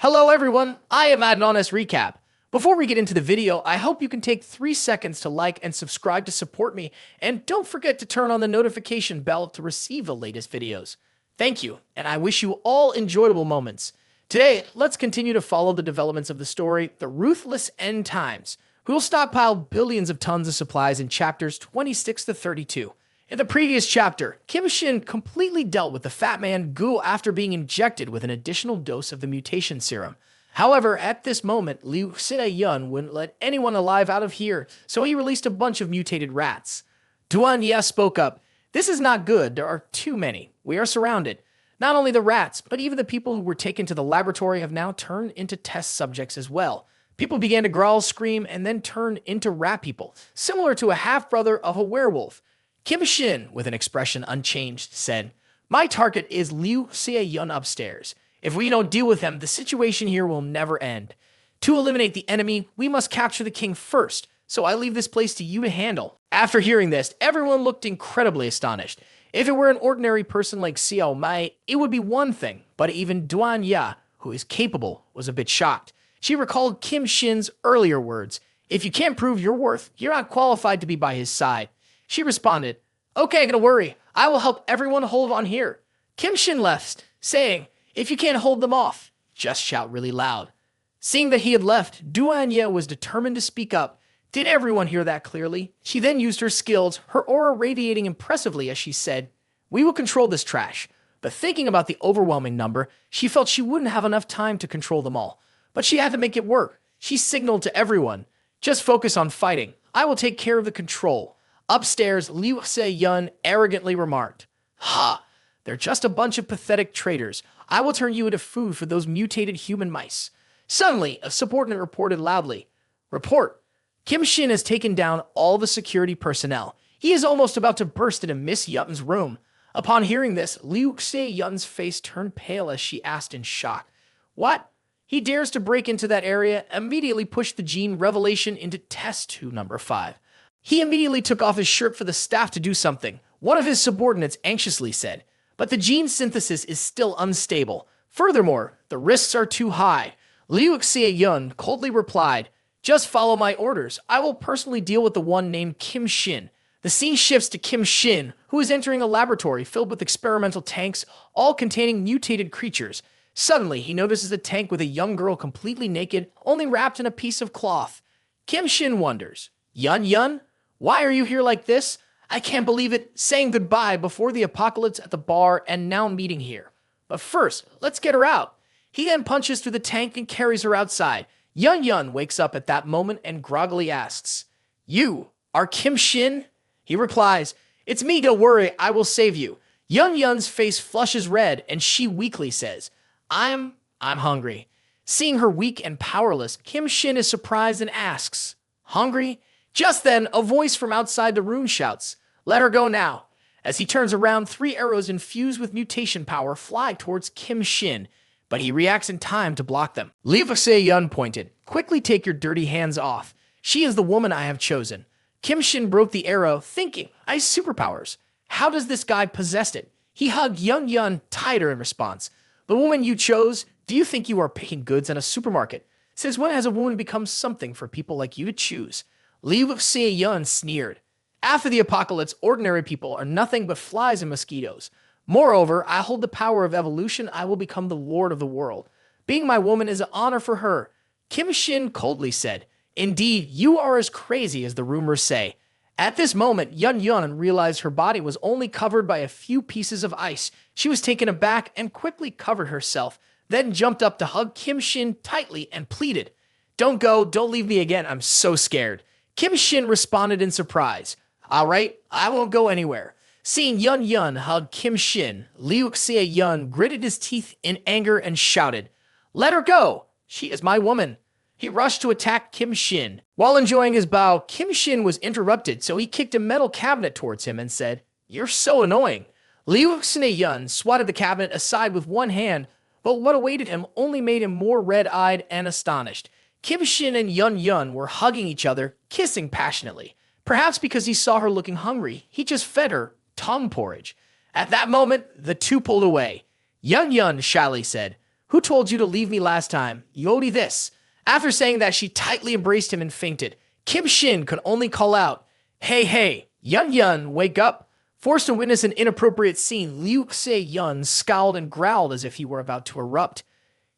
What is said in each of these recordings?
Hello everyone, I am Adonis Recap. Before we get into the video, I hope you can take 3 seconds to like and subscribe to support me, and don't forget to turn on the notification bell to receive the latest videos. Thank you, and I wish you all enjoyable moments. Today, let's continue to follow the developments of the story, The Ruthless End Times, who will stockpile billions of tons of supplies in chapters 26 to 32. In the previous chapter, Kim Shin completely dealt with the fat man Gu after being injected with an additional dose of the mutation serum. However, at this moment, Liu Sida-yun wouldn't let anyone alive out of here, so he released a bunch of mutated rats. Duan Ye spoke up, "This is not good, there are too many. We are surrounded. Not only the rats, but even the people who were taken to the laboratory have now turned into test subjects as well." People began to growl, scream, and then turn into rat people, similar to a half-brother of a werewolf. Kim Shin, with an expression unchanged, said, "My target is Liu Xie-yun upstairs. If we don't deal with him, the situation here will never end. To eliminate the enemy, we must capture the king first, so I leave this place to you to handle." After hearing this, everyone looked incredibly astonished. If it were an ordinary person like Xiao Mai, it would be one thing, but even Duan Ya, who is capable, was a bit shocked. She recalled Kim Shin's earlier words, "If you can't prove your worth, you're not qualified to be by his side." She responded, "Okay, don't worry. I will help everyone hold on here." Kim Shin left, saying, "If you can't hold them off, just shout really loud." Seeing that he had left, Duan Ye was determined to speak up. Did everyone hear that clearly? She then used her skills, her aura radiating impressively as she said, "We will control this trash." But thinking about the overwhelming number, she felt she wouldn't have enough time to control them all. But she had to make it work. She signaled to everyone, "Just focus on fighting. I will take care of the control." Upstairs, Liu Xie-yun arrogantly remarked, "Ha, they're just a bunch of pathetic traitors. I will turn you into food for those mutated human mice." Suddenly, a subordinate reported loudly, "Report, Kim Shin has taken down all the security personnel. He is almost about to burst into Miss Yun's room." Upon hearing this, Liu Xie-yun's face turned pale as she asked in shock, "What? He dares to break into that area?" Immediately pushed the gene revelation into test tube number 5. He immediately took off his shirt for the staff to do something. One of his subordinates anxiously said, "But the gene synthesis is still unstable. Furthermore, the risks are too high." Liu Xie-yun coldly replied, "Just follow my orders. I will personally deal with the one named Kim Shin." The scene shifts to Kim Shin, who is entering a laboratory filled with experimental tanks, all containing mutated creatures. Suddenly, he notices a tank with a young girl completely naked, only wrapped in a piece of cloth. Kim Shin wonders, Yun, why are you here like this? I can't believe it, saying goodbye before the apocalypse at the bar and now meeting here. But first, let's get her out." He then punches through the tank and carries her outside. Yun wakes up at that moment and groggily asks, "You are Kim Shin?" He replies, "It's me, don't worry, I will save you." Yun's face flushes red and she weakly says, I'm hungry." Seeing her weak and powerless, Kim Shin is surprised and asks, "Hungry?" Just then, a voice from outside the room shouts, "Let her go now." As he turns around, 3 arrows infused with mutation power fly towards Kim Shin, but he reacts in time to block them. Liu Xie-yun pointed, "Quickly take your dirty hands off. She is the woman I have chosen." Kim Shin broke the arrow, thinking, "I have superpowers. How does this guy possess it?" He hugged Yun tighter in response. "The woman you chose, do you think you are picking goods in a supermarket? Since when has a woman become something for people like you to choose?" Liu Xie-yun sneered. "After the apocalypse, ordinary people are nothing but flies and mosquitoes. Moreover, I hold the power of evolution. I will become the lord of the world. Being my woman is an honor for her." Kim Shin coldly said, "Indeed, you are as crazy as the rumors say." At this moment, Yun realized her body was only covered by a few pieces of ice. She was taken aback and quickly covered herself, then jumped up to hug Kim Shin tightly and pleaded, "Don't go, don't leave me again, I'm so scared." Kim Shin responded in surprise, "All right, I won't go anywhere." Seeing Yun hug Kim Shin, Liu Xie-yun gritted his teeth in anger and shouted, "Let her go! She is my woman." He rushed to attack Kim Shin. While enjoying his bow, Kim Shin was interrupted, so he kicked a metal cabinet towards him and said, "You're so annoying." Liu Xie-yun swatted the cabinet aside with one hand, but what awaited him only made him more red-eyed and astonished. Kim Shin and Yun were hugging each other, kissing passionately. Perhaps because he saw her looking hungry, he just fed her tongue porridge. At that moment, the two pulled away. Yun shyly said, Who told you to leave me last time? Yodi this. After saying that, she tightly embraced him and fainted. Kim Shin could only call out, "Hey, hey, Yun Yun, wake up." Forced to witness an inappropriate scene, Liu Se-yun scowled and growled as if he were about to erupt.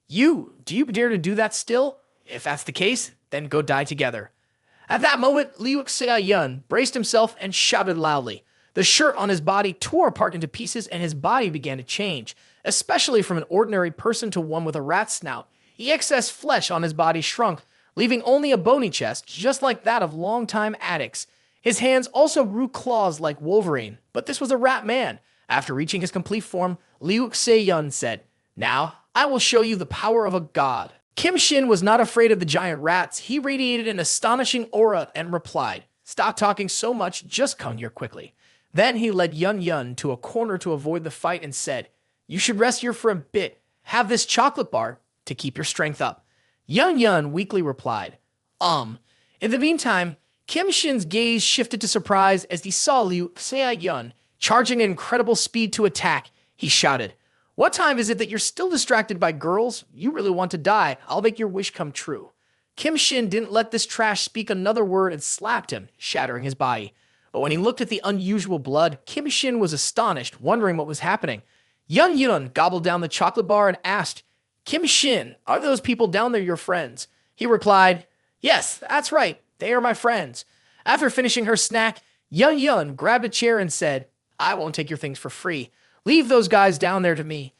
Do you dare to do that still? If that's the case, then go die together. At that moment, Liu Se-yun braced himself and shouted loudly. The shirt on his body tore apart into pieces and his body began to change, especially from an ordinary person to one with a rat snout. The excess flesh on his body shrunk, leaving only a bony chest, just like that of longtime addicts. His hands also grew claws like Wolverine, but this was a rat man. After reaching his complete form, Liu Se-yun said, "Now, I will show you the power of a god." Kim Shin was not afraid of the giant rats. He radiated an astonishing aura and replied, "Stop talking so much, just come here quickly." Then he led Yun Yun to a corner to avoid the fight and said, "You should rest here for a bit. Have this chocolate bar to keep your strength up." Yun Yun weakly replied, In the meantime, Kim Shin's gaze shifted to surprise as he saw Liu Se-yun charging at incredible speed to attack. He shouted, "What time is it that you're still distracted by girls? You really want to die. I'll make your wish come true." Kim Shin didn't let this trash speak another word and slapped him, shattering his body. But when he looked at the unusual blood, Kim Shin was astonished, wondering what was happening. Yun Yun gobbled down the chocolate bar and asked, "Kim Shin, are those people down there your friends?" He replied, "Yes, that's right. They are my friends." After finishing her snack, Yun Yun grabbed a chair and said, "I won't take your things for free. Leave those guys down there to me."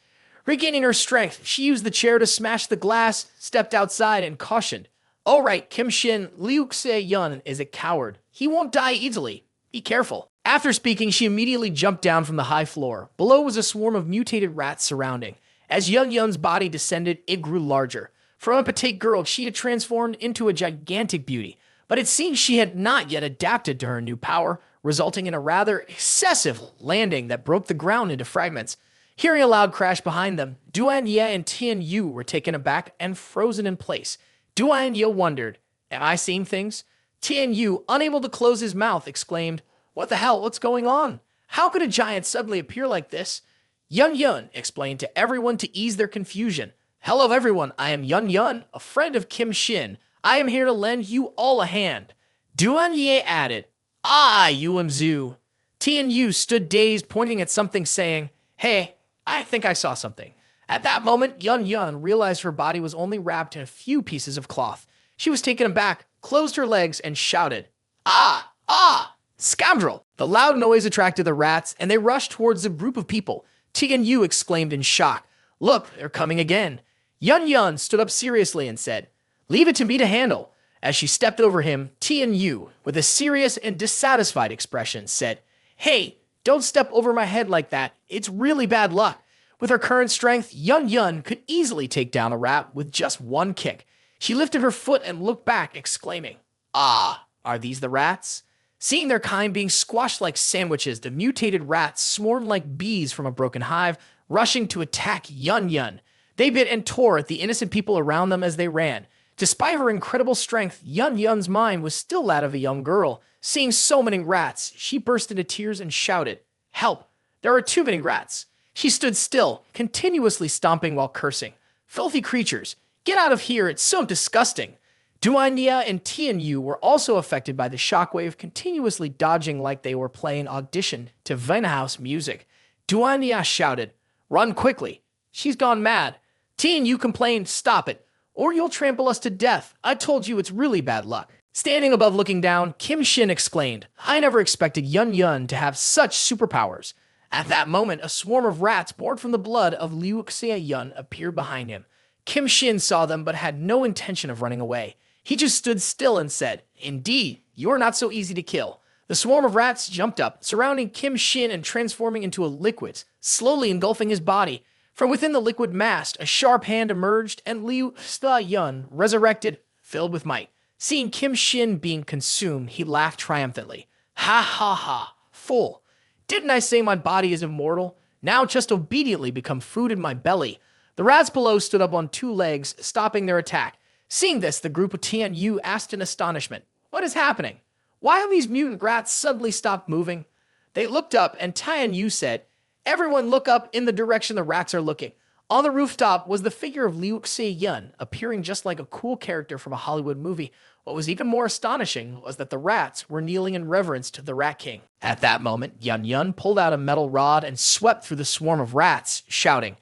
Regaining her strength, she used the chair to smash the glass, stepped outside, and cautioned, "All right, Kim Shin, Liu Se-yun is a coward. He won't die easily. Be careful." After speaking, she immediately jumped down from the high floor. Below was a swarm of mutated rats surrounding. As Yun Yun's body descended, it grew larger. From a petite girl, she had transformed into a gigantic beauty, but it seemed she had not yet adapted to her new power, resulting in a rather excessive landing that broke the ground into fragments. Hearing a loud crash behind them, Duan Ye and Tian Yu were taken aback and frozen in place. Duan Ye wondered, "Am I seeing things?" Tian Yu, unable to close his mouth, exclaimed, "What the hell? What's going on? How could a giant suddenly appear like this?" Yun Yun explained to everyone to ease their confusion. "Hello everyone, I am Yun Yun, a friend of Kim Shin. I am here to lend you all a hand." Duan Ye added, "Ah, Zu." Tian Yu stood dazed, pointing at something, saying, "Hey, I think I saw something." At that moment, Yun Yun realized her body was only wrapped in a few pieces of cloth. She was taken aback, closed her legs, and shouted, "Ah! Ah! Scoundrel!" The loud noise attracted the rats, and they rushed towards the group of people. Tian Yu exclaimed in shock, "Look, they're coming again." Yun Yun stood up seriously and said, "Leave it to me to handle." As she stepped over him, Tian Yu, with a serious and dissatisfied expression, said, "Hey, don't step over my head like that. It's really bad luck." With her current strength, Yun Yun could easily take down a rat with just one kick. She lifted her foot and looked back, exclaiming, "Ah, are these the rats?" Seeing their kind being squashed like sandwiches, the mutated rats swarmed like bees from a broken hive, rushing to attack Yun Yun. They bit and tore at the innocent people around them as they ran. Despite her incredible strength, Yun Yun's mind was still that of a young girl. Seeing so many rats, she burst into tears and shouted, "Help! There are too many rats!" She stood still, continuously stomping while cursing. "Filthy creatures! Get out of here! It's so disgusting!" Duanya and Tian Yu were also affected by the shockwave, continuously dodging like they were playing audition to Winehouse music. Duanya shouted, "Run quickly! She's gone mad!" Tian Yu complained, "Stop it, or you'll trample us to death. I told you it's really bad luck." Standing above looking down, Kim Shin exclaimed, "I never expected Yun Yun to have such superpowers." At that moment, a swarm of rats born from the blood of Liu Se-yun appeared behind him. Kim Shin saw them but had no intention of running away. He just stood still and said, "Indeed, you are not so easy to kill." The swarm of rats jumped up, surrounding Kim Shin and transforming into a liquid, slowly engulfing his body. From within the liquid mass, a sharp hand emerged, and Liu Se-yun, resurrected, filled with might. Seeing Kim Shin being consumed, he laughed triumphantly. "Ha ha ha, fool. Didn't I say my body is immortal? Now just obediently become food in my belly." The rats below stood up on two legs, stopping their attack. Seeing this, the group of Tian Yu asked in astonishment, "What is happening? Why have these mutant rats suddenly stopped moving?" They looked up, and Tian Yu said, "Everyone look up in the direction the rats are looking. On the rooftop was the figure of Liu Xie-yun, appearing just like a cool character from a Hollywood movie. What was even more astonishing was that the rats were kneeling in reverence to the Rat King. At that moment, Yun Yun pulled out a metal rod and swept through the swarm of rats, shouting,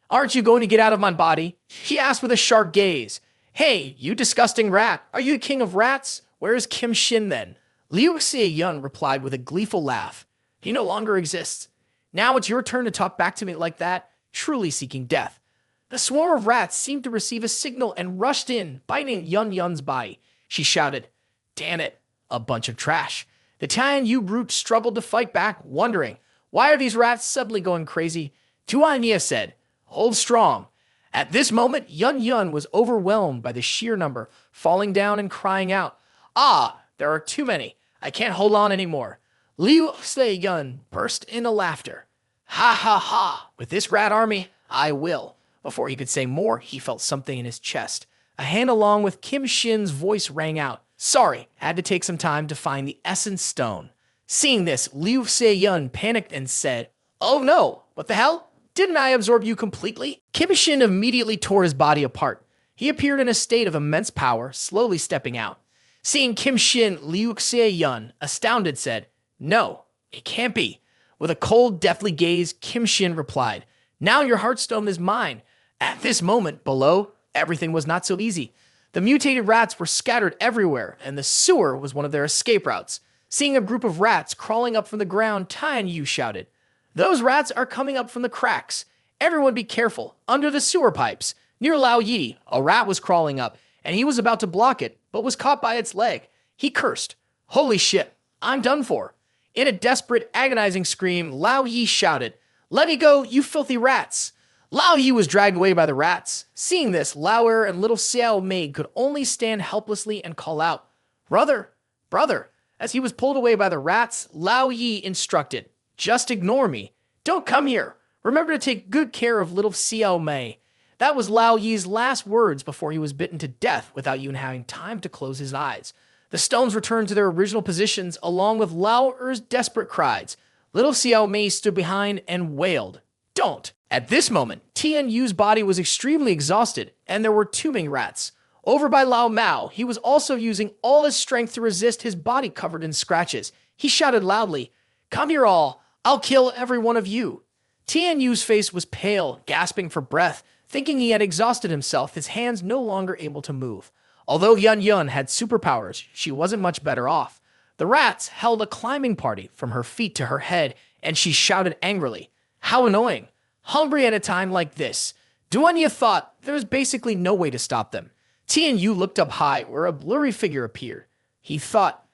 "Aren't you going to get out of my body?" He asked with a sharp gaze. "Hey, you disgusting rat, are you the king of rats? Where is Kim Shin then?" Liu Xie-yun replied with a gleeful laugh. "He no longer exists. Now it's your turn to talk back to me like that, truly seeking death." The swarm of rats seemed to receive a signal and rushed in, biting Yun Yun's body. She shouted, "Damn it, a bunch of trash." The Tian Yu brute struggled to fight back, wondering, why are these rats suddenly going crazy? Tuan Ye said, "Hold strong." At this moment, Yun Yun was overwhelmed by the sheer number, falling down and crying out, "Ah, there are too many. I can't hold on anymore." Liu Xie-yun burst into laughter. "Ha ha ha, with this rat army, I will." Before he could say more, he felt something in his chest. A hand along with Kim Shin's voice rang out. "Sorry, had to take some time to find the essence stone." Seeing this, Liu Xie-yun panicked and said, "Oh no, what the hell? Didn't I absorb you completely?" Kim Shin immediately tore his body apart. He appeared in a state of immense power, slowly stepping out. Seeing Kim Shin, Liu Xie-yun, astounded, said, "No, it can't be." With a cold, deathly gaze, Kim Shin replied, "Now your heartstone is mine." At this moment, below, everything was not so easy. The mutated rats were scattered everywhere, and the sewer was one of their escape routes. Seeing a group of rats crawling up from the ground, Tian Yu shouted, "Those rats are coming up from the cracks. Everyone be careful, under the sewer pipes." Near Lao Yi, a rat was crawling up, and he was about to block it, but was caught by its leg. He cursed, "Holy shit, I'm done for." In a desperate, agonizing scream, Lao Yi shouted, "Let me go, you filthy rats." Lao Yi was dragged away by the rats. Seeing this, Lao Er and little Xiao Mei could only stand helplessly and call out, "Brother, brother." As he was pulled away by the rats, Lao Yi instructed, "Just ignore me. Don't come here. Remember to take good care of little Xiao Mei." That was Lao Yi's last words before he was bitten to death without even having time to close his eyes. The stones returned to their original positions along with Lao Er's desperate cries. Little Xiao Mei stood behind and wailed, "Don't." At this moment, Tian Yu's body was extremely exhausted, and there were too many rats. Over by Lao Mao, he was also using all his strength to resist his body covered in scratches. He shouted loudly, "Come here all, I'll kill every one of you." Tian Yu's face was pale, gasping for breath. Thinking he had exhausted himself, his hands no longer able to move. Although Yun Yun had superpowers, she wasn't much better off. The rats held a climbing party from her feet to her head, and she shouted angrily, "How annoying! Hungry at a time like this." Duanya thought there was basically no way to stop them. Tian Yu looked up high, where a blurry figure appeared. He thought,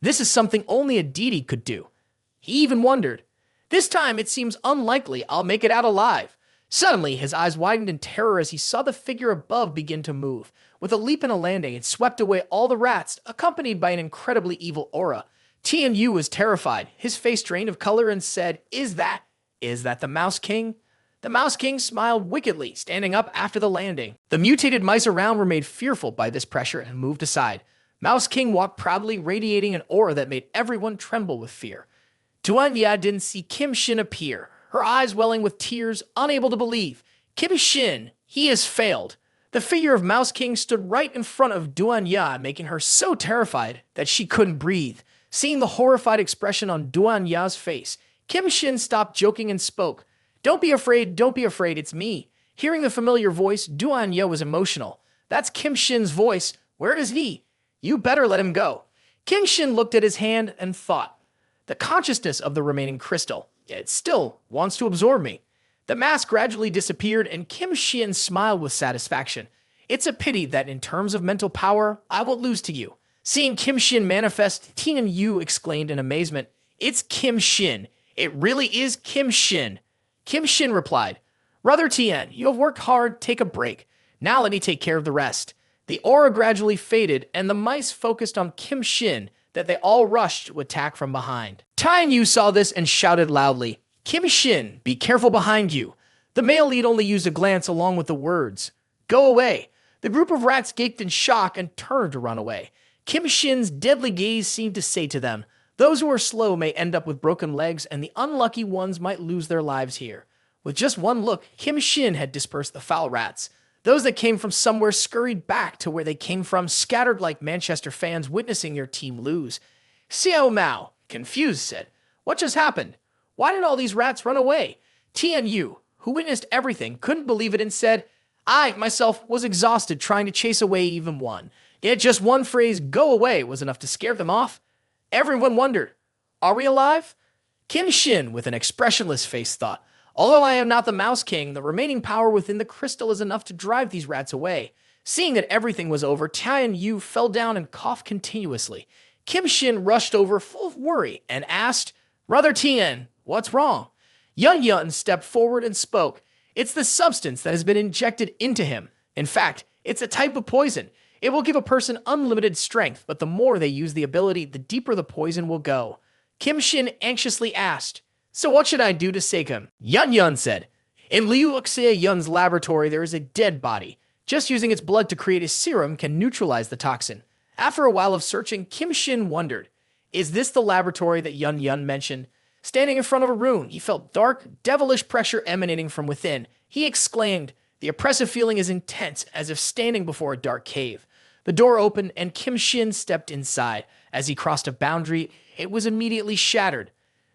this is something only a deity could do. He even wondered, this time it seems unlikely I'll make it out alive. Suddenly, his eyes widened in terror as he saw the figure above begin to move. With a leap and a landing, it swept away all the rats, accompanied by an incredibly evil aura. Tian Yu was terrified, his face drained of color, and said, Is that the Mouse King?" The Mouse King smiled wickedly, standing up after the landing. The mutated mice around were made fearful by this pressure and moved aside. Mouse King walked proudly, radiating an aura that made everyone tremble with fear. Duanya didn't see Kim Shin appear, her eyes welling with tears, unable to believe. Kim Shin, he has failed. The figure of Mouse King stood right in front of Duanya, making her so terrified that she couldn't breathe. Seeing the horrified expression on Duanya's face, Kim Shin stopped joking and spoke. Don't be afraid, it's me." Hearing the familiar voice, Duanya was emotional. "That's Kim Shin's voice. Where is he? You better let him go." Kim Shin looked at his hand and thought, the consciousness of the remaining crystal, it still wants to absorb me. The mask gradually disappeared, and Kim Shin smiled with satisfaction. "It's a pity that in terms of mental power, I will lose to you." Seeing Kim Shin manifest, Tian Yu exclaimed in amazement, "It's Kim Shin. It really is Kim Shin." Kim Shin replied, "Brother Tian, you have worked hard, take a break. Now let me take care of the rest." The aura gradually faded, and the mice focused on Kim Shin, that they all rushed to attack from behind. Tian Yu saw this and shouted loudly, "Kim Shin, be careful behind you." The male lead only used a glance along with the words, "Go away." The group of rats gaped in shock and turned to run away. Kim Shin's deadly gaze seemed to say to them, those who are slow may end up with broken legs, and the unlucky ones might lose their lives here. With just one look, Kim Shin had dispersed the foul rats. Those that came from somewhere scurried back to where they came from, scattered like Manchester fans witnessing your team lose. Xiao Mao, confused, said, "What just happened? Why did all these rats run away?" Tian Yu, who witnessed everything, couldn't believe it and said, "I, myself, was exhausted trying to chase away even one. Yet just one phrase, 'go away,' was enough to scare them off." Everyone wondered, "Are we alive?" Kim Shin, with an expressionless face, thought, "Although I am not the Mouse King, the remaining power within the crystal is enough to drive these rats away." Seeing that everything was over, Tian Yu fell down and coughed continuously. Kim Shin rushed over full of worry and asked, "Brother Tian, what's wrong?" Yun Yun stepped forward and spoke. "It's the substance that has been injected into him. In fact, it's a type of poison. It will give a person unlimited strength, but the more they use the ability, the deeper the poison will go." Kim Shin anxiously asked, "So what should I do to save him?" Yun Yun said, "In Liu Xie Yun's laboratory, there is a dead body. Just using its blood to create a serum can neutralize the toxin." After a while of searching, Kim Shin wondered, is this the laboratory that Yun Yun mentioned? Standing in front of a room, he felt dark, devilish pressure emanating from within. He exclaimed, "The oppressive feeling is intense, as if standing before a dark cave." The door opened, and Kim Shin stepped inside. As he crossed a boundary, it was immediately shattered.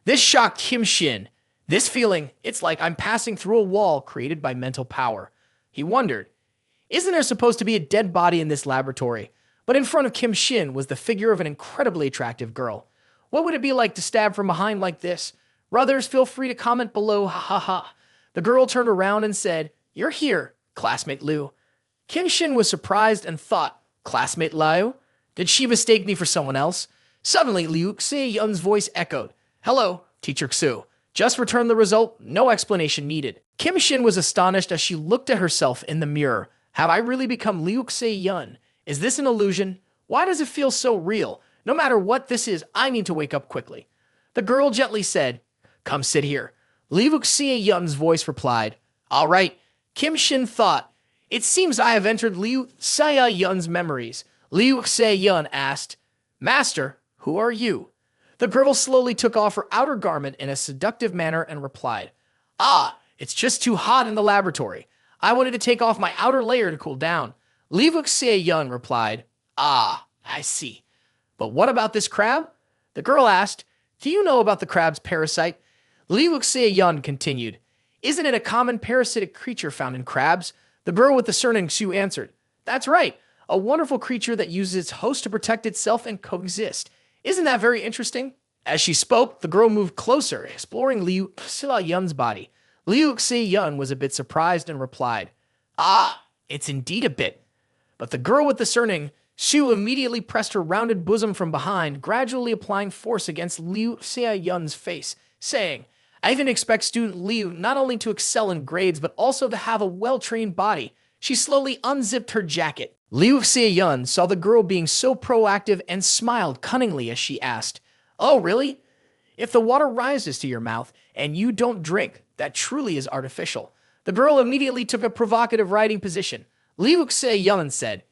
This shocked Kim Shin. This feeling, it's like I'm passing through a wall created by mental power. He wondered, isn't there supposed to be a dead body in this laboratory? But in front of Kim Shin was the figure of an incredibly attractive girl. What would it be like to stab from behind like this? Brothers, feel free to comment below, ha ha ha. The girl turned around and said, "You're here, classmate Liu." Kim Shin was surprised and thought, "Classmate Liu? Did she mistake me for someone else?" Suddenly, Liu Xie Yun's voice echoed, "Hello, Teacher Xu. Just return the result, no explanation needed." Kim Shin was astonished as she looked at herself in the mirror. Have I really become Liu Xie Yun? Is this an illusion? Why does it feel so real? No matter what this is, I need to wake up quickly. The girl gently said, "Come sit here." Liu Xie Yun's voice replied, "All right." Kim Shin thought, "It seems I have entered Liu Xie Yun's memories." Liu Xie Yun asked, "Master, who are you?" The girl slowly took off her outer garment in a seductive manner and replied, "Ah, it's just too hot in the laboratory. I wanted to take off my outer layer to cool down." Liu Xie Yun replied, "Ah, I see. But what about this crab?" The girl asked, "Do you know about the crab's parasite?" Liu Xie Yun continued, "Isn't it a common parasitic creature found in crabs?" The girl with the surname Xu answered, "That's right. A wonderful creature that uses its host to protect itself and coexist. Isn't that very interesting?" As she spoke, the girl moved closer, exploring Liu Xie Yun's body. Liu Xie Yun was a bit surprised and replied, "Ah, it's indeed a bit." But the girl with the surname Xu immediately pressed her rounded bosom from behind, gradually applying force against Liu Xie Yun's face, saying, "I even expect student Liu not only to excel in grades, but also to have a well-trained body." She slowly unzipped her jacket. Liu Xie Yun saw the girl being so proactive and smiled cunningly as she asked, "Oh, really? If the water rises to your mouth and you don't drink, that truly is artificial." The girl immediately took a provocative riding position. Liu Xie Yun said,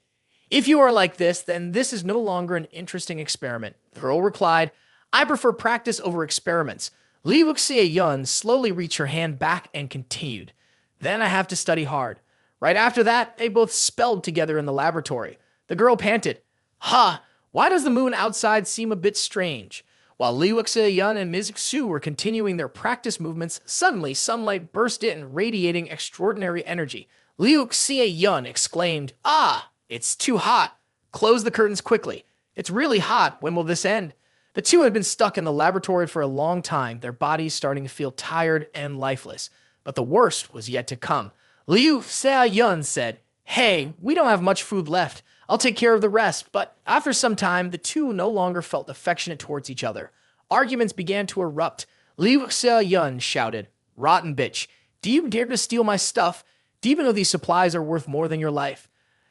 "If you are like this, then this is no longer an interesting experiment." The girl replied, "I prefer practice over experiments." Liu Xie Yun slowly reached her hand back and continued, "Then I have to study hard." Right after that, they both spelled together in the laboratory. The girl panted, "Ha, why does the moon outside seem a bit strange?" While Liu Xie Yun and Ms. Xu were continuing their practice movements, suddenly sunlight burst in, radiating extraordinary energy. Liu Xie Yun exclaimed, "Ah, it's too hot. Close the curtains quickly. It's really hot. When will this end?" The two had been stuck in the laboratory for a long time, their bodies starting to feel tired and lifeless. But the worst was yet to come. Liu Xie Yun said, "Hey, we don't have much food left. I'll take care of the rest." But after some time, the two no longer felt affectionate towards each other. Arguments began to erupt. Liu Xie Yun shouted, "Rotten bitch, do you dare to steal my stuff? Do you even know these supplies are worth more than your life?"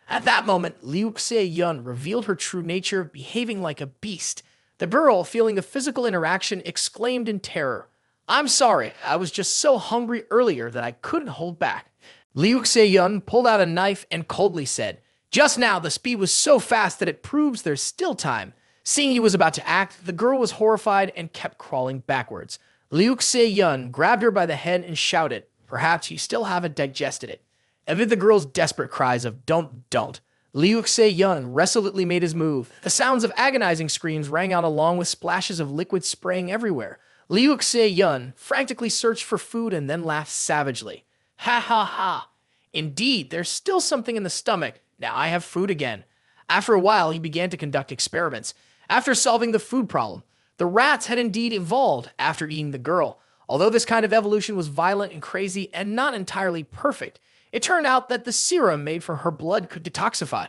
At that moment, Liu Xie Yun revealed her true nature, behaving like a beast. The girl, feeling the physical interaction, exclaimed in terror, "I'm sorry, I was just so hungry earlier that I couldn't hold back." Liu Xie Yun pulled out a knife and coldly said, "Just now the speed was so fast that it proves there's still time." Seeing he was about to act, the girl was horrified and kept crawling backwards. Liu Xie Yun grabbed her by the head and shouted, Perhaps you still haven't digested it. Amid the girl's desperate cries of don't, Liu Se-yun resolutely made his move. The sounds of agonizing screams rang out along with splashes of liquid spraying everywhere. Liu Se-yun frantically searched for food and then laughed savagely. Ha ha ha. Indeed, there's still something in the stomach. Now I have food again. After a while, he began to conduct experiments. After solving the food problem, the rats had indeed evolved after eating the girl. Although this kind of evolution was violent and crazy and not entirely perfect, it turned out that the serum made from her blood could detoxify.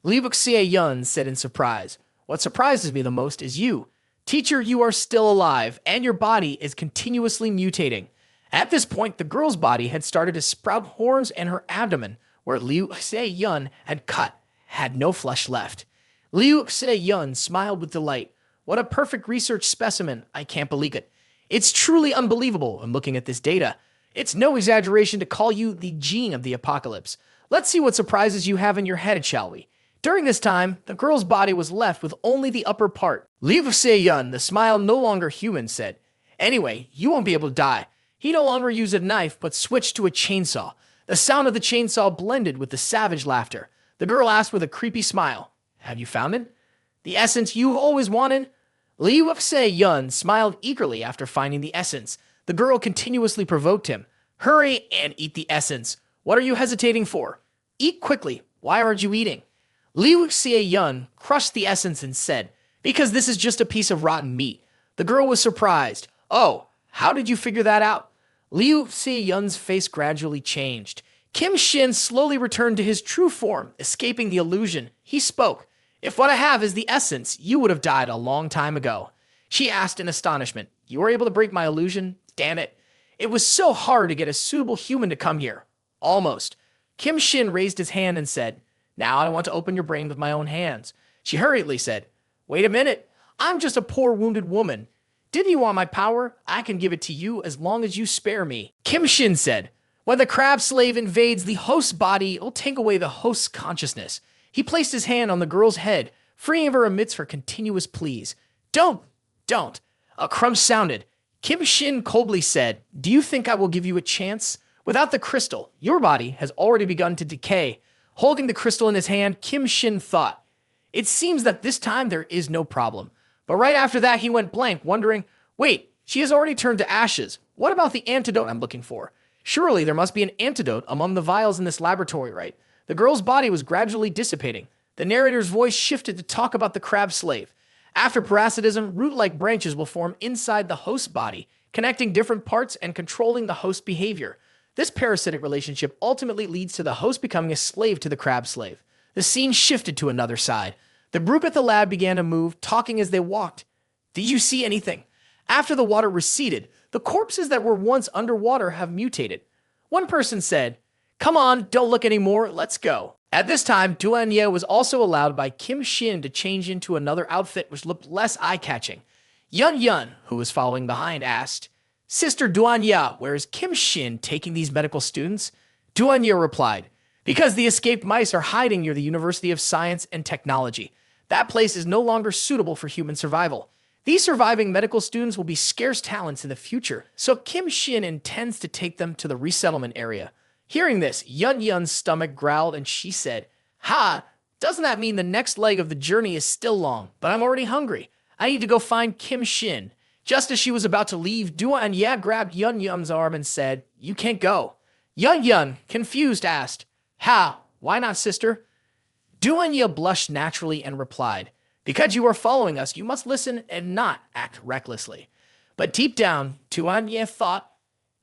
Liu Se-yun said in surprise, "What surprises me the most is you. Teacher, you are still alive, and your body is continuously mutating." At this point, the girl's body had started to sprout horns, and her abdomen, where Liu Se-yun had cut, had no flesh left. Liu Se-yun smiled with delight. "What a perfect research specimen. I can't believe it. It's truly unbelievable in looking at this data. It's no exaggeration to call you the gene of the apocalypse. Let's see what surprises you have in your head, shall we?" During this time, the girl's body was left with only the upper part. Liu Se-yun, the smile no longer human, said, "Anyway, you won't be able to die." He no longer used a knife, but switched to a chainsaw. The sound of the chainsaw blended with the savage laughter. The girl asked with a creepy smile, "Have you found it? The essence you always wanted?" Liu Se-yun smiled eagerly after finding the essence. The girl continuously provoked him. "Hurry and eat the essence. What are you hesitating for? Eat quickly. Why aren't you eating?" Liu Se-yun crushed the essence and said, "Because this is just a piece of rotten meat." The girl was surprised. "Oh, how did you figure that out?" Liu Se-yun's face gradually changed. Kim Shin slowly returned to his true form, escaping the illusion. He spoke. "If what I have is the essence, you would have died a long time ago." She asked in astonishment, "You were able to break my illusion? Damn it. It was so hard to get a suitable human to come here." "Almost." Kim Shin raised his hand and said, "Now I want to open your brain with my own hands." She hurriedly said, "Wait a minute. I'm just a poor wounded woman. Did you want my power? I can give it to you as long as you spare me." Kim Shin said, "When the crab slave invades the host's body, it will take away the host's consciousness." He placed his hand on the girl's head, freeing her amidst her continuous pleas. Don't. A crunch sounded. Kim Shin coldly said, "Do you think I will give you a chance? Without the crystal, your body has already begun to decay." Holding the crystal in his hand, Kim Shin thought, "It seems that this time there is no problem." But right after that, he went blank, wondering, "Wait, she has already turned to ashes. What about the antidote I'm looking for? Surely there must be an antidote among the vials in this laboratory, right?" The girl's body was gradually dissipating. The narrator's voice shifted to talk about the crab slave. After parasitism, root-like branches will form inside the host's body, connecting different parts and controlling the host's behavior. This parasitic relationship ultimately leads to the host becoming a slave to the crab slave. The scene shifted to another side. The group at the lab began to move, talking as they walked. "Did you see anything?" After the water receded, the corpses that were once underwater have mutated. One person said, "Come on, don't look anymore, let's go." At this time, Duanye was also allowed by Kim Shin to change into another outfit which looked less eye-catching. Yun, who was following behind, asked, "Sister Duanya, where is Kim Shin taking these medical students?" Duanya replied, "Because the escaped mice are hiding near the University of Science and Technology. That place is no longer suitable for human survival. These surviving medical students will be scarce talents in the future, so Kim Shin intends to take them to the resettlement area." Hearing this, Yun's stomach growled and she said, "Ha! Doesn't that mean the next leg of the journey is still long? But I'm already hungry. I need to go find Kim Shin." Just as she was about to leave, Duanya grabbed Yun's arm and said, "You can't go." Yun, confused, asked, "Ha! Why not, sister?" Duanya blushed naturally and replied, "Because you are following us, you must listen and not act recklessly." But deep down, Duanya thought,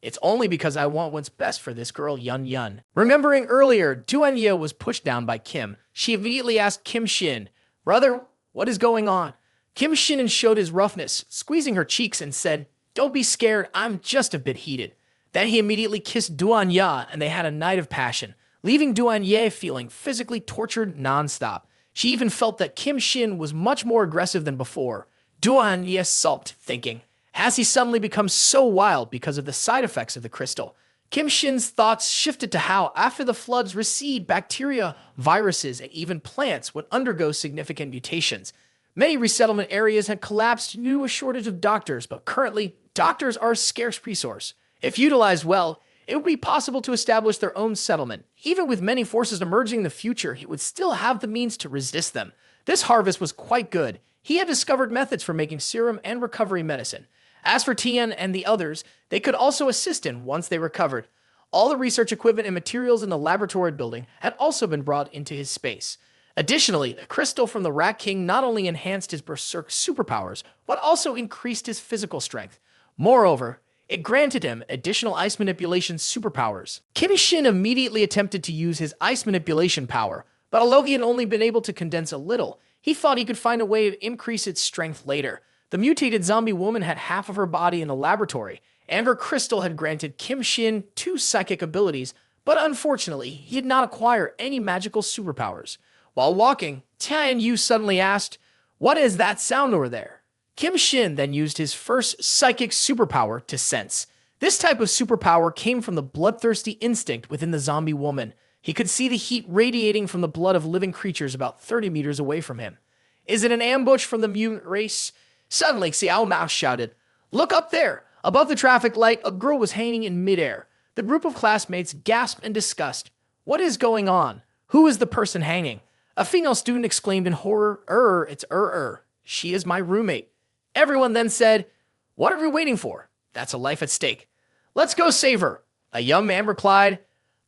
"It's only because I want what's best for this girl, Yun." Remembering earlier, Duanya was pushed down by Kim. She immediately asked Kim Shin, "Brother, what is going on?" Kim Shin showed his roughness, squeezing her cheeks and said, "Don't be scared, I'm just a bit heated." Then he immediately kissed Duanya and they had a night of passion, leaving Duanya feeling physically tortured nonstop. She even felt that Kim Shin was much more aggressive than before. Duanya sulked, thinking, has he suddenly become so wild because of the side effects of the crystal? Kim Shin's thoughts shifted to how, after the floods recede, bacteria, viruses, and even plants would undergo significant mutations. Many resettlement areas had collapsed due to a shortage of doctors, but currently, doctors are a scarce resource. If utilized well, it would be possible to establish their own settlement. Even with many forces emerging in the future, he would still have the means to resist them. This harvest was quite good. He had discovered methods for making serum and recovery medicine. As for Tian and the others, they could also assist him once they recovered. All the research equipment and materials in the laboratory building had also been brought into his space. Additionally, the crystal from the Rat King not only enhanced his berserk superpowers, but also increased his physical strength. Moreover, it granted him additional ice manipulation superpowers. Kim Shin immediately attempted to use his ice manipulation power, but although he had only been able to condense a little, he thought he could find a way to increase its strength later. The mutated zombie woman had half of her body in the laboratory, and her crystal had granted Kim Shin 2 psychic abilities, but unfortunately, he did not acquire any magical superpowers. While walking, Tian Yu suddenly asked, "What is that sound over there?" Kim Shin then used his first psychic superpower to sense. This type of superpower came from the bloodthirsty instinct within the zombie woman. He could see the heat radiating from the blood of living creatures about 30 meters away from him. "Is it an ambush from the mutant race?" Suddenly, Xiao Mao shouted, "Look up there!" Above the traffic light, a girl was hanging in midair. The group of classmates gasped in disgust. "What is going on? Who is the person hanging?" A female student exclaimed in horror, "It's She is my roommate." Everyone then said, "What are we waiting for? That's a life at stake. Let's go save her." A young man replied,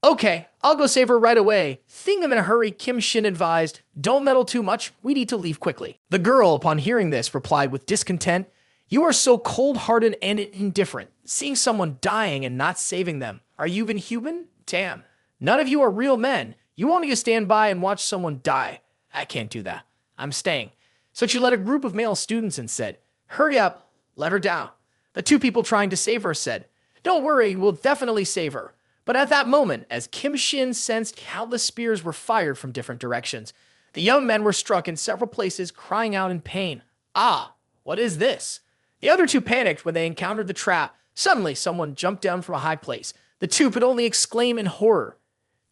"Okay, I'll go save her right away." Seeing them in a hurry, Kim Shin advised, "Don't meddle too much, we need to leave quickly." The girl, upon hearing this, replied with discontent, "You are so cold-hearted and indifferent, seeing someone dying and not saving them. Are you even human? Damn. None of you are real men. You want me to stand by and watch someone die? I can't do that. I'm staying." So she led a group of male students and said, "Hurry up, let her down." The 2 people trying to save her said, "Don't worry, we'll definitely save her." But at that moment, as Kim Shin sensed countless spears were fired from different directions, the young men were struck in several places, crying out in pain. "Ah, what is this?" The other 2 panicked when they encountered the trap. Suddenly, someone jumped down from a high place. The 2 could only exclaim in horror,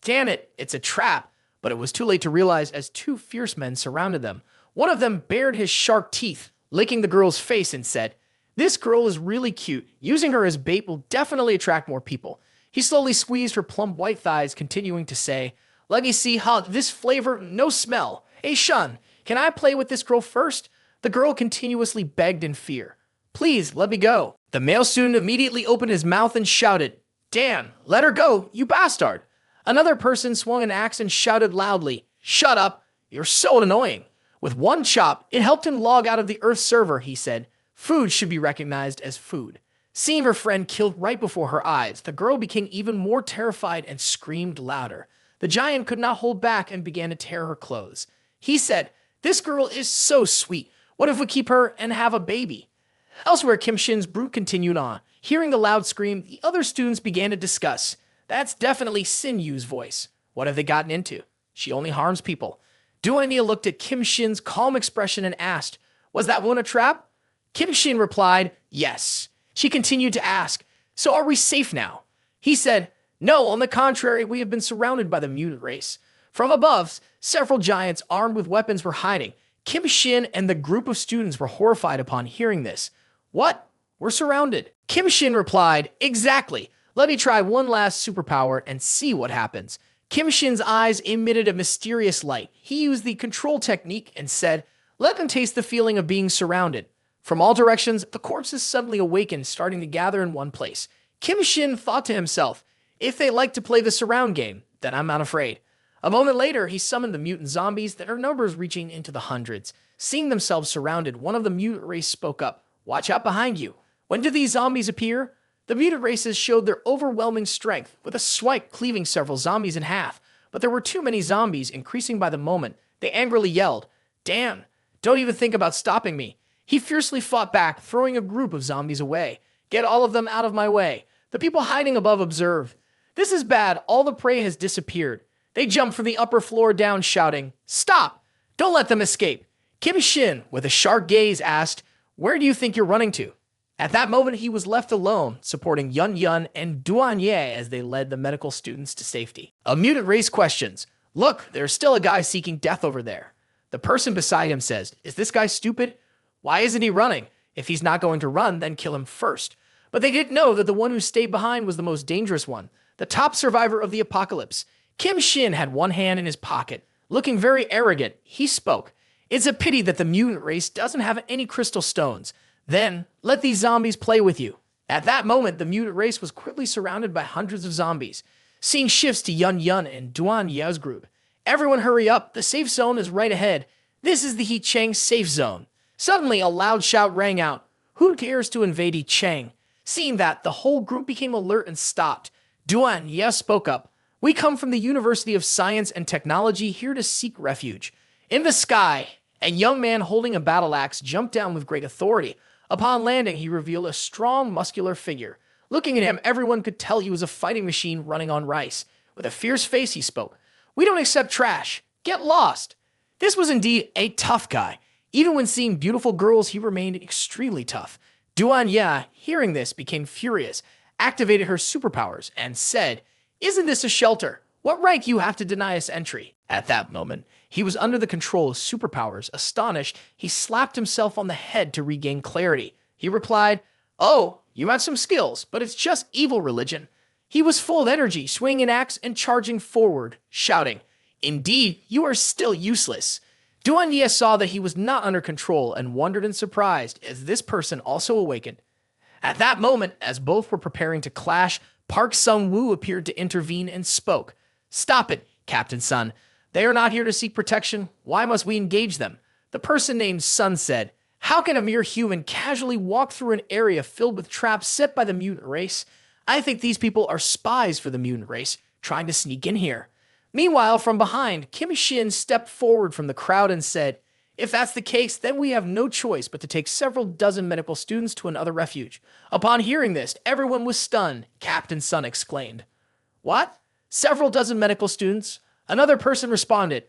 "Damn it, it's a trap." But it was too late to realize as 2 fierce men surrounded them. One of them bared his sharp teeth, licking the girl's face, and said, "This girl is really cute. Using her as bait will definitely attract more people." He slowly squeezed her plump white thighs, continuing to say, "Let me see how this flavor, no smell. Hey, Shun, can I play with this girl first?" The girl continuously begged in fear, "Please, let me go." The male student immediately opened his mouth and shouted, "Dan, let her go, you bastard." Another person swung an axe and shouted loudly, "Shut up, you're so annoying." With one chop, it helped him log out of the Earth server, he said. Food should be recognized as food. Seeing her friend killed right before her eyes, the girl became even more terrified and screamed louder. The giant could not hold back and began to tear her clothes. He said, "This girl is so sweet. What if we keep her and have a baby?" Elsewhere, Kim Shin's brute continued on. Hearing the loud scream, the other students began to discuss. "That's definitely Sin Yu's voice. What have they gotten into? She only harms people." Duania looked at Kim Shin's calm expression and asked, "Was that one a trap?" Kim Shin replied, "Yes." She continued to ask, "So are we safe now?" He said, "No, on the contrary, we have been surrounded by the mutant race." From above, several giants armed with weapons were hiding. Kim Shin and the group of students were horrified upon hearing this. "What? We're surrounded." Kim Shin replied, "Exactly. Let me try one last superpower and see what happens." Kim Shin's eyes emitted a mysterious light. He used the control technique and said, "Let them taste the feeling of being surrounded." From all directions, the corpses suddenly awakened, starting to gather in one place. Kim Shin thought to himself, "If they like to play the surround game, then I'm not afraid." A moment later, he summoned the mutant zombies, their numbers reaching into the hundreds. Seeing themselves surrounded, one of the mutant race spoke up, "Watch out behind you." When did these zombies appear? The mutant races showed their overwhelming strength, with a swipe cleaving several zombies in half. But there were too many zombies, increasing by the moment. They angrily yelled, "Damn, don't even think about stopping me." He fiercely fought back, throwing a group of zombies away. "Get all of them out of my way." The people hiding above observed. "This is bad, all the prey has disappeared." They jumped from the upper floor down, shouting, "Stop! Don't let them escape." Kim Shin, with a sharp gaze, asked, "Where do you think you're running to?" At that moment, he was left alone, supporting Yun Yun and Duanye as they led the medical students to safety. A mutant race questions, "Look, there's still a guy seeking death over there." The person beside him says, "Is this guy stupid? Why isn't he running? If he's not going to run, then kill him first." But they didn't know that the one who stayed behind was the most dangerous one, the top survivor of the apocalypse. Kim Shin had one hand in his pocket. Looking very arrogant, he spoke. It's a pity that the mutant race doesn't have any crystal stones. Then, let these zombies play with you. At that moment, the mutant race was quickly surrounded by hundreds of zombies. Seeing shifts to Yun Yun and Duan Yao's group. Everyone hurry up, the safe zone is right ahead. This is the He Chang safe zone. Suddenly, a loud shout rang out. Who cares to invade He Chang? Seeing that, the whole group became alert and stopped. Duan Yao spoke up. We come from the University of Science and Technology here to seek refuge. In the sky, a young man holding a battle axe jumped down with great authority. Upon landing, he revealed a strong, muscular figure. Looking at him, everyone could tell he was a fighting machine running on rice. With a fierce face, he spoke. We don't accept trash. Get lost. This was indeed a tough guy. Even when seeing beautiful girls, he remained extremely tough. Duan Ya, hearing this, became furious, activated her superpowers, and said, Isn't this a shelter? What right you have to deny us entry? At that moment, he was under the control of superpowers. Astonished, he slapped himself on the head to regain clarity. He replied, Oh, you have some skills, but it's just evil religion. He was full of energy, swinging an axe and charging forward, shouting, Indeed, you are still useless. Duan Ye saw that he was not under control and wondered and surprised as this person also awakened. At that moment, as both were preparing to clash, Park Sung-woo appeared to intervene and spoke. Stop it, Captain Sun. They are not here to seek protection. Why must we engage them? The person named Sun said, How can a mere human casually walk through an area filled with traps set by the mutant race? I think these people are spies for the mutant race, trying to sneak in here. Meanwhile, from behind, Kim Shin stepped forward from the crowd and said, If that's the case, then we have no choice but to take several dozen medical students to another refuge. Upon hearing this, everyone was stunned. Captain Sun exclaimed, What? Several dozen medical students? Another person responded,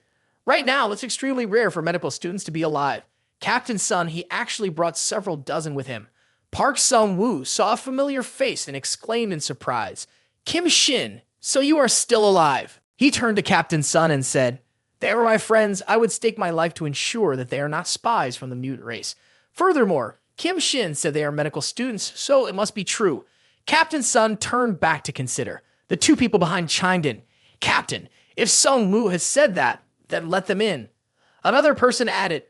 Right now, it's extremely rare for medical students to be alive. Captain Sun, he actually brought several dozen with him. Park Sung-woo saw a familiar face and exclaimed in surprise, Kim Shin, so you are still alive. He turned to Captain Sun and said, They are my friends. I would stake my life to ensure that they are not spies from the mutant race. Furthermore, Kim Shin said they are medical students, so it must be true. Captain Sun turned back to consider. The two people behind chimed in, Captain, if Sung-woo has said that, then let them in. Another person added,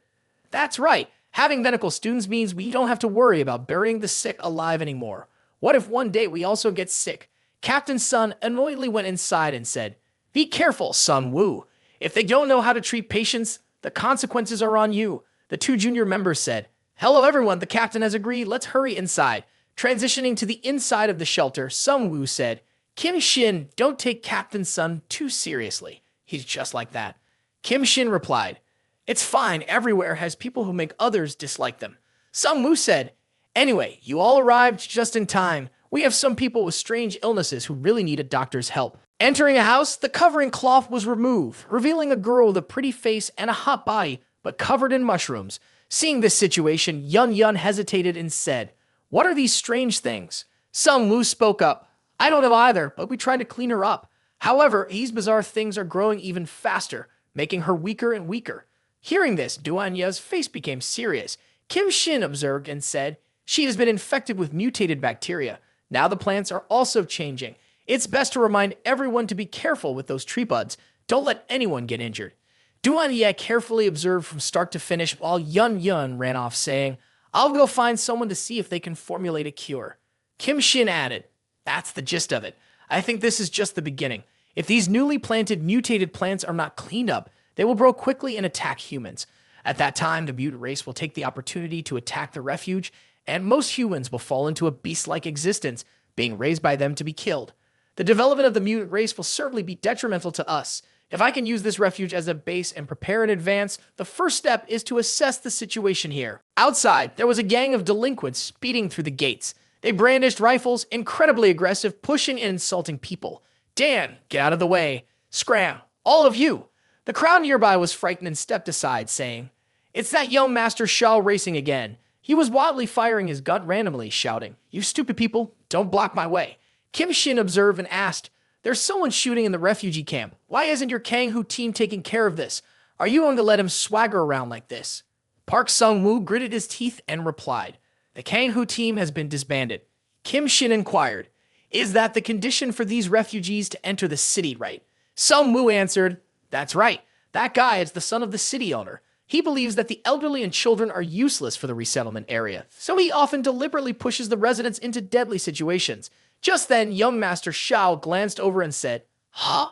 That's right. Having medical students means we don't have to worry about burying the sick alive anymore. What if one day we also get sick? Captain Sun annoyedly went inside and said, Be careful, Sung-woo. If they don't know how to treat patients, the consequences are on you. The two junior members said, Hello everyone, the captain has agreed, let's hurry inside. Transitioning to the inside of the shelter, Sung-woo said, Kim Shin, don't take Captain Sun too seriously. He's just like that. Kim Shin replied, It's fine, everywhere has people who make others dislike them. Sung-woo said, Anyway, you all arrived just in time. We have some people with strange illnesses who really need a doctor's help. Entering a house, the covering cloth was removed, revealing a girl with a pretty face and a hot body, but covered in mushrooms. Seeing this situation, Yun Yun hesitated and said, What are these strange things? Sung-woo spoke up, I don't know either, but we tried to clean her up. However, these bizarre things are growing even faster, making her weaker and weaker. Hearing this, Duan Ye's face became serious. Kim Shin observed and said, She has been infected with mutated bacteria. Now the plants are also changing. It's best to remind everyone to be careful with those tree buds. Don't let anyone get injured. Duan Ye carefully observed from start to finish while Yun Yun ran off saying, I'll go find someone to see if they can formulate a cure. Kim Shin added, That's the gist of it. I think this is just the beginning. If these newly planted mutated plants are not cleaned up, they will grow quickly and attack humans. At that time, the mutant race will take the opportunity to attack the refuge, and most humans will fall into a beast-like existence, being raised by them to be killed. The development of the mutant race will certainly be detrimental to us. If I can use this refuge as a base and prepare in advance, the first step is to assess the situation here. Outside, there was a gang of delinquents speeding through the gates. They brandished rifles, incredibly aggressive, pushing and insulting people. Dan, get out of the way. Scram, all of you. The crowd nearby was frightened and stepped aside, saying, It's that young Master Shaw racing again. He was wildly firing his gun randomly, shouting, You stupid people, don't block my way. Kim Shin observed and asked, There's someone shooting in the refugee camp. Why isn't your Kang-Hu team taking care of this? Are you going to let him swagger around like this? Park Sung-woo gritted his teeth and replied, The Kang-Hu team has been disbanded. Kim Shin inquired, "Is that the condition for these refugees to enter the city, right?" Sung Woo answered, "That's right. That guy is the son of the city owner. He believes that the elderly and children are useless for the resettlement area, so he often deliberately pushes the residents into deadly situations." Just then, young Master Shao glanced over and said, "Huh?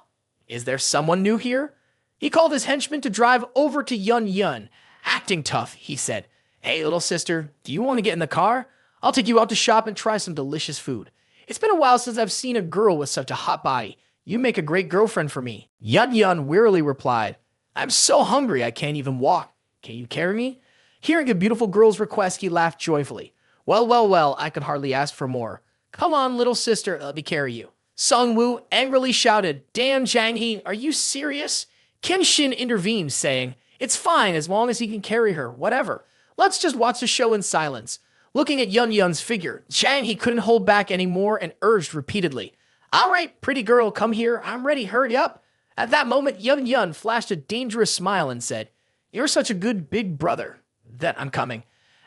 Is there someone new here?" He called his henchman to drive over to Yun Yun. Acting tough, he said, "Hey, little sister, do you want to get in the car? I'll take you out to shop and try some delicious food. It's been a while since I've seen a girl with such a hot body. You make a great girlfriend for me." Yun Yun wearily replied, "I'm so hungry I can't even walk. Can you carry me?" Hearing a beautiful girl's request, he laughed joyfully. Well, well, well, I could hardly ask for more. "Come on, little sister, let me carry you." Sung Woo angrily shouted, "Damn, Jang Hee, are you serious?" Kim Shin intervened, saying, "It's fine as long as he can carry her, whatever. Let's just watch the show in silence." Looking at Yun Yun's figure, Jang Hee couldn't hold back anymore and urged repeatedly, "All right, pretty girl, come here. I'm ready, hurry up." At that moment, Yun Yun flashed a dangerous smile and said, "You're such a good big brother. Then I'm coming."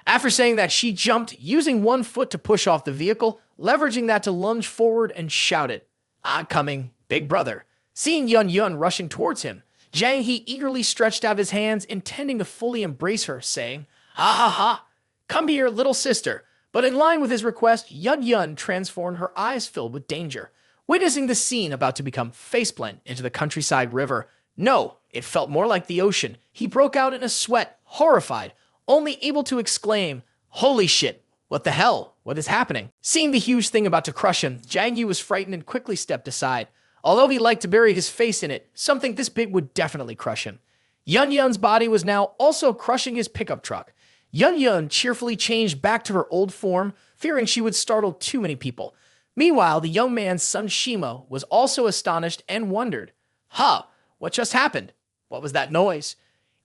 After saying that, she jumped, using one foot to push off the vehicle, leveraging that to lunge forward and shouted, "I'm coming, big brother." Seeing Yun Yun rushing towards him, Jang Hee eagerly stretched out his hands, intending to fully embrace her, saying, "Ha ha ha, come here, little sister." But in line with his request, Yun Yun transformed, her eyes filled with danger. Witnessing the scene about to become faceplant into the countryside river, no, it felt more like the ocean, he broke out in a sweat, horrified, only able to exclaim, "Holy shit, what the hell? What is happening?" Seeing the huge thing about to crush him, Jang Hee was frightened and quickly stepped aside. Although he liked to bury his face in it, something this big would definitely crush him. Yun Yun's body was now also crushing his pickup truck. Yun Yun cheerfully changed back to her old form, fearing she would startle too many people. Meanwhile, the young man's son Shimo was also astonished and wondered, "Huh, what just happened? What was that noise?"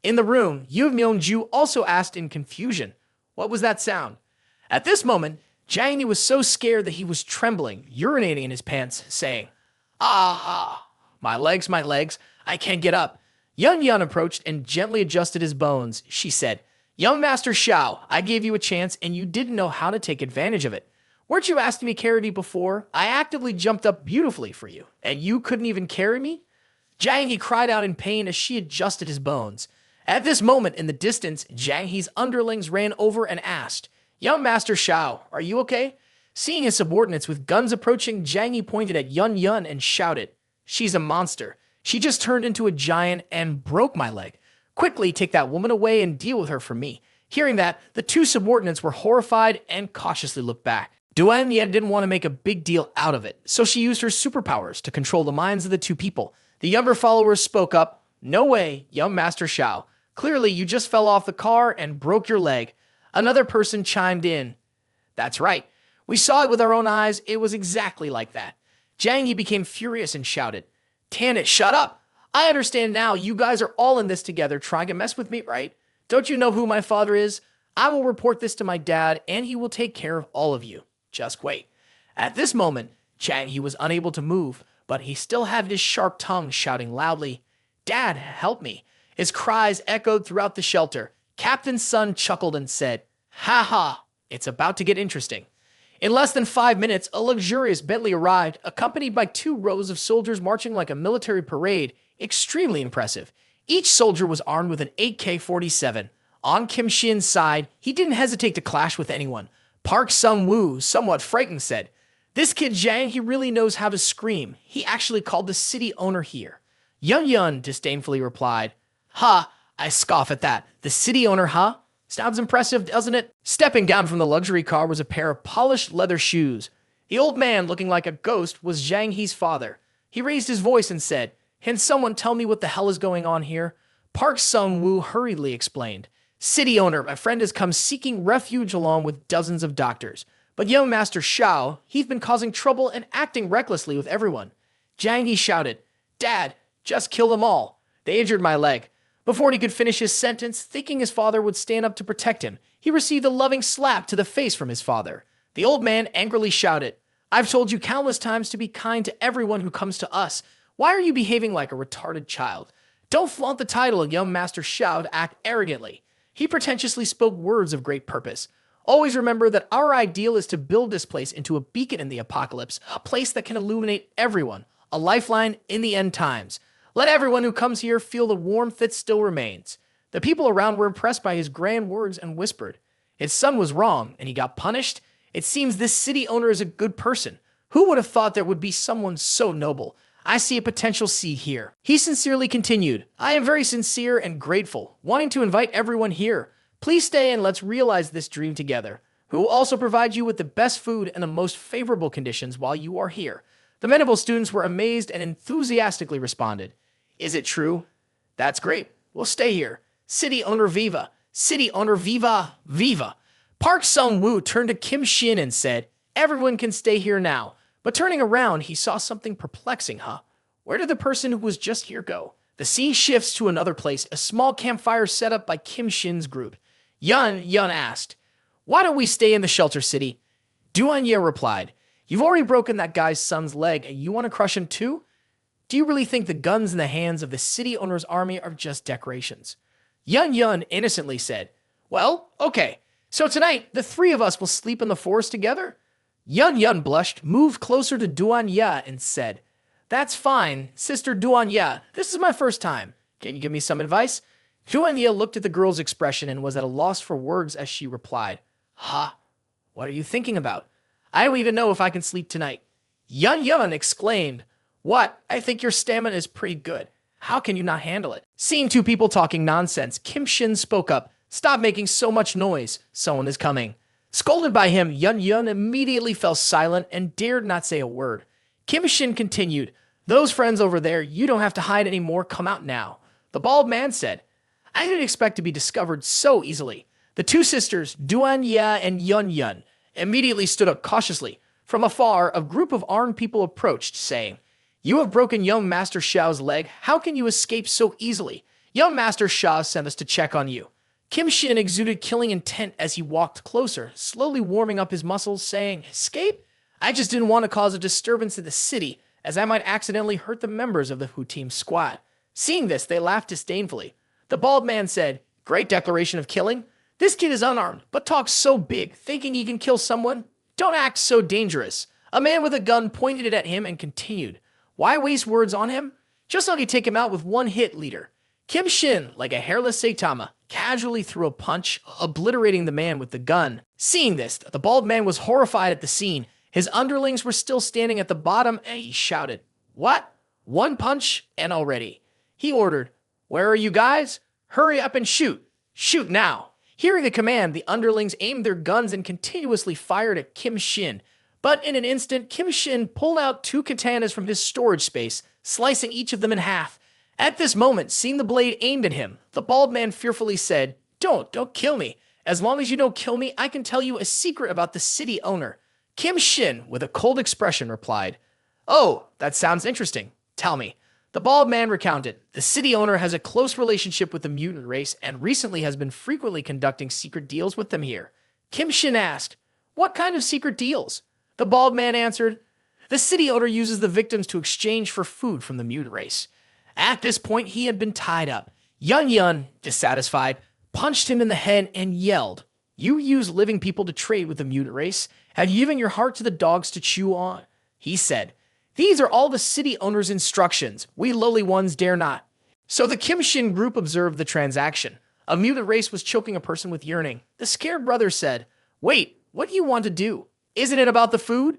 In the room, Yu Myung-ju also asked in confusion, "What was that sound?" At this moment, Jang Hee was so scared that he was trembling, urinating in his pants, saying, "Ah, my legs, I can't get up." Yun Yun approached and gently adjusted his bones. She said, "Young Master Shao, I gave you a chance and you didn't know how to take advantage of it. Weren't you asked to be carried me before? I actively jumped up beautifully for you, and you couldn't even carry me?" Jang Hee cried out in pain as she adjusted his bones. At this moment in the distance, Jang Hee's underlings ran over and asked, "Young Master Shao, are you okay?" Seeing his subordinates with guns approaching, Jang Hee pointed at Yun Yun and shouted, "She's a monster. She just turned into a giant and broke my leg. Quickly take that woman away and deal with her for me." Hearing that, the two subordinates were horrified and cautiously looked back. Duan yet didn't want to make a big deal out of it, so she used her superpowers to control the minds of the two people. The younger followers spoke up, "No way, young Master Shao. Clearly, you just fell off the car and broke your leg." Another person chimed in, "That's right. We saw it with our own eyes. It was exactly like that." Jang Hee became furious and shouted, "Tan it, shut up. I understand now you guys are all in this together trying to mess with me, right? Don't you know who my father is? I will report this to my dad and he will take care of all of you. Just wait." At this moment, Jang Hee was unable to move, but he still had his sharp tongue shouting loudly, "Dad, help me." His cries echoed throughout the shelter. Captain's son chuckled and said, "Ha ha, it's about to get interesting." In less than 5 minutes, a luxurious Bentley arrived, accompanied by 2 rows of soldiers marching like a military parade. Extremely impressive. Each soldier was armed with an AK-47. On Kim Shin's side, he didn't hesitate to clash with anyone. Park Sung-woo, somewhat frightened, said, "This kid Jang, he really knows how to scream. He actually called the city owner here." Yun Yun disdainfully replied, "Ha, I scoff at that. The city owner, huh? Sounds impressive, doesn't it?" Stepping down from the luxury car was a pair of polished leather shoes. The old man, looking like a ghost, was Jang Hee's father. He raised his voice and said, "Can someone tell me what the hell is going on here?" Park Sung-woo hurriedly explained, "City owner, my friend has come seeking refuge along with dozens of doctors. But young Master Shao, he's been causing trouble and acting recklessly with everyone." Jang Hee shouted, "Dad, just kill them all. They injured my leg." Before he could finish his sentence, thinking his father would stand up to protect him, he received a loving slap to the face from his father. The old man angrily shouted, "I've told you countless times to be kind to everyone who comes to us. Why are you behaving like a retarded child? Don't flaunt the title of young Master Shao to act arrogantly." He pretentiously spoke words of great purpose. Always remember that our ideal is to build this place into a beacon in the apocalypse, a place that can illuminate everyone, a lifeline in the end times. Let everyone who comes here feel the warmth that still remains. The people around were impressed by his grand words and whispered, "His son was wrong, and he got punished. It seems this city owner is a good person. Who would have thought there would be someone so noble? I see a potential seed here." He sincerely continued, "I am very sincere and grateful, wanting to invite everyone here. Please stay and let's realize this dream together. We will also provide you with the best food and the most favorable conditions while you are here." The Manhwa students were amazed and enthusiastically responded, "Is it true? That's great. We'll stay here. City owner Viva! City owner Viva! Viva!" Park Sung-woo turned to Kim Shin and said, "Everyone can stay here now." But turning around, he saw something perplexing, Where did the person who was just here go? The scene shifts to another place, a small campfire set up by Kim Shin's group. Yun asked, "Why don't we stay in the shelter city?" Duan-ye replied, "You've already broken that guy's son's leg, and you want to crush him too? Do you really think the guns in the hands of the city owner's army are just decorations?" Yun innocently said, "Well, okay, so tonight the three of us will sleep in the forest together?" Yun blushed, moved closer to Duan-ye and said, "That's fine, Sister Duan-ye. This is my first time. Can you give me some advice?" Duan-ye looked at the girl's expression and was at a loss for words as she replied, "What are you thinking about? I don't even know if I can sleep tonight." Yun exclaimed, "What? I think your stamina is pretty good. How can you not handle it?" Seeing two people talking nonsense, Kim Shin spoke up, "Stop making so much noise. Someone is coming." Scolded by him, Yun immediately fell silent and dared not say a word. Kim Shin continued, "Those friends over there, you don't have to hide anymore. Come out now." The bald man said, "I didn't expect to be discovered so easily." The two sisters, Duan-ye and Yun, immediately stood up cautiously. From afar, a group of armed people approached, saying, "You have broken young Master Xiao's leg. How can you escape so easily? Young Master Xiao sent us to check on you." Kim Shin exuded killing intent as he walked closer, slowly warming up his muscles, saying, "Escape? I just didn't want to cause a disturbance in the city, as I might accidentally hurt the members of the Hu Team squad." Seeing this, they laughed disdainfully. The bald man said, "Great declaration of killing. This kid is unarmed, but talks so big, thinking he can kill someone. Don't act so dangerous." A man with a gun pointed it at him and continued, "Why waste words on him? Just let me take him out with one hit, leader." Kim Shin, like a hairless Saitama, casually threw a punch, obliterating the man with the gun. Seeing this, the bald man was horrified at the scene. His underlings were still standing at the bottom, and he shouted, "What? One punch and already?" He ordered, "Where are you guys? Hurry up and shoot. Shoot now." Hearing the command, the underlings aimed their guns and continuously fired at Kim Shin. But in an instant, Kim Shin pulled out two katanas from his storage space, slicing each of them in half. At this moment, seeing the blade aimed at him, the bald man fearfully said, Don't kill me. As long as you don't kill me, I can tell you a secret about the city owner." Kim Shin, with a cold expression, replied, "Oh, that sounds interesting. Tell me." The bald man recounted, "The city owner has a close relationship with the mutant race and recently has been frequently conducting secret deals with them here." Kim Shin asked, "What kind of secret deals?" The bald man answered, "The city owner uses the victims to exchange for food from the mutant race." At this point, he had been tied up. Yun, dissatisfied, punched him in the head and yelled, "You use living people to trade with the mutant race. Have you given your heart to the dogs to chew on?" He said, "These are all the city owner's instructions. We lowly ones dare not." So the Kim Shin group observed the transaction. A mutant race was choking a person with yearning. The scared brother said, "Wait, what do you want to do? Isn't it about the food?"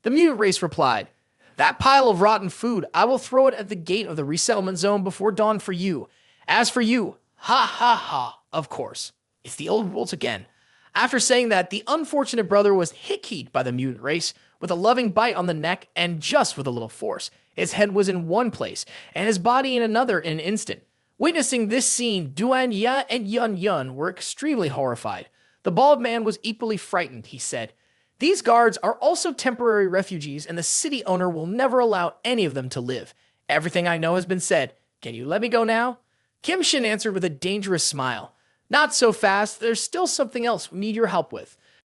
The mutant race replied, "That pile of rotten food, I will throw it at the gate of the resettlement zone before dawn for you. As for you, ha, of course. It's the old rules again." After saying that, the unfortunate brother was hit-keyed by the mutant race with a loving bite on the neck, and just with a little force. His head was in one place, and his body in another in an instant. Witnessing this scene, Duan-ye and Yun were extremely horrified. The bald man was equally frightened, he said. "These guards are also temporary refugees, and the city owner will never allow any of them to live. Everything I know has been said. Can you let me go now?" Kim Shin answered with a dangerous smile. "Not so fast. There's still something else we need your help with."